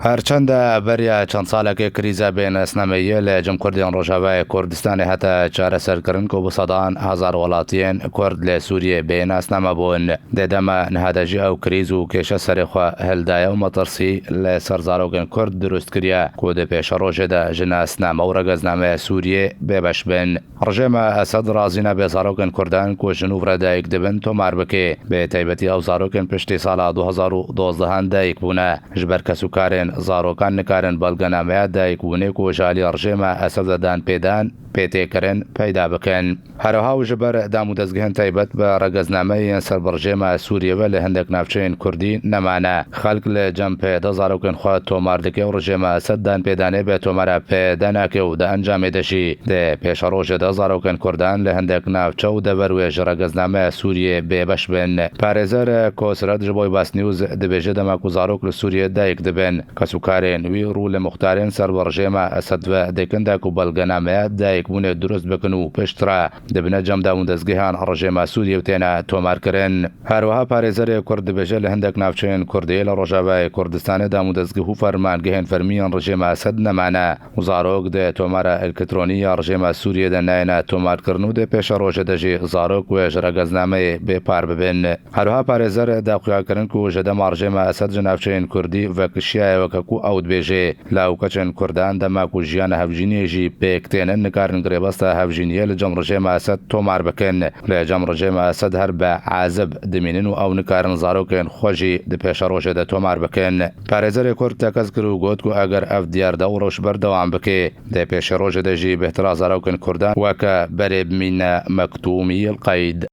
هرچەندە بەریا چەند ساڵێکی کریزە بێنەسنەمەیە لە جمهوریەتی ڕۆژاوای کوردستانی هەتا چارەسەرکردن و بسەدان هزار وڵاتیان کورد لە سووریە بێنەسنەمە بوون دێدەمە نهادەژی ئەو کریز و کێشە سەرخوا هەلدایە و مەترسی لە سەرزارۆکن کورد دروست کردیا کۆ دە پێشە ڕۆژێدا ژناسنامە و ڕەگەزنامەیە سووریە بێبەش بن ڕژێمە ئەسەد رازینە بێزارۆکن کوردان کۆ ژن و ڕێدایک دەبن تۆمار بکێ بێ تایبەتی ئەو زارۆکن پشتی ساڵا 2012 دایک بوونە ji ber kesûkarên zarokan nikarin belgenameya dayîkbûnê ku jalî rejêma Esedê pêdan pêtêkirin peyda bikin. Herha ji ber dam û dezgehên taybet bi regeznameyên serberjêma Sûriye ve li hindek navçeyên Kurdî nemane. Xelk li cem pêda zarokên xwe tomar dike û rejêma Esed danpêdanê bê tomara pêdanakê û di encamê de jî dê pêşa rojê de zarokên Kurdan li hindek navçe û dever wê ji regeznameya Sûriye bêbeş bin. Parêzer Kosret ji bo Bas News dibêje dema ku zarok li Sûriye dayîk dibin. Kesûkarên wî rû li muxtarên serberjêma Esed ve dikin de ku belgenameya dayîkbûnê durust bikin û piştre dibine cem dam û dezgehan rejêma Sûriye têne tomarkirin. Herwiha parêzerê Kurd dibêje li hindek navçeyên Kurdî li Rojavayê Kurdistanê dam û dezgeh û fermangehên fermiyên rejêma Esed nemane û zarok dê tomara elektrînî ya rejêma Sûriye de nayêne tomarkirin û dê pêşa rojê de jî zarok wê ji regeznameyê bêpar bibin. Herwiha parêzer daxuyakirin ku ji dema rejêma Esed ji navçeyên Kurdî vekişiya weke ku ew dibêje lawkeçên Kurdan dema ku jiyana hevjîniyê jî pêk tênin nikarin girêbesta hevjîniyê li cem rejêma Esed tomar bikin. Li cem rejêma Esed her be ezib dimînin û ew nikarin zarokên xwe jî di pêşa rojê de tomar bikin. Parêzerê Kurd tekez kir û got ku eger ev diyar de û rojber dewam bike dê pêşa rojê de jî bêhtira zarokên Kurdan weke berê bimîne Mektumî el Qeyd.